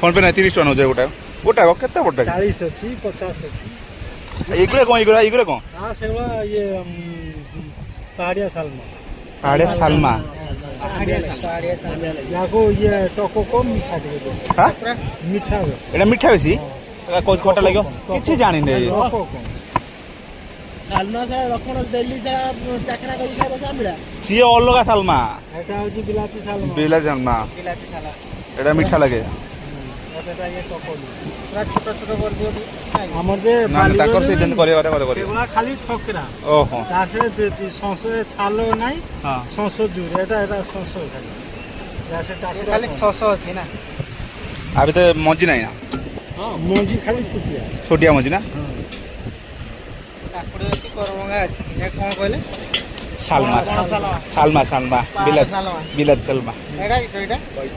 phone पे ना 30 टका नौ गोटा गोटा केते बड़टा 40 अच्छी 50 अच्छी एगुला कौन हाँ से ये पहाड़िया सालमा साढ़े सालमा याको ये टको कम मीठा दे हाँ मीठा दे एटा मीठा बेसी कोटा लागो किछि जानि नै टको कम सालमा से रखण डेली से चाकणा करी खाइबो जामिडा सी अलगा सालमा एटा होची बिलाती सालमा बेला सालमा बिलाती साला एटा मीठा लागे एटा ये टको पूरा छोटा छोटा कर दियो हमर जे ना ताकर से जन करे करे करे सेगुला खाली ठकरा ओहो तासे संसे छालो नाही हां संसो जुर एटा संसो खाली जैसे टाकरा खाली 600 अछि ना अभी तो मजी नहीं ना हां मोजी खाली छुटिया छोटिया मजी ना काकुड़ी अछि करमंगा अछि ए कोन कहले सालमा सालमा सालमा बिलात बिलात सालमा एटा कि सेटा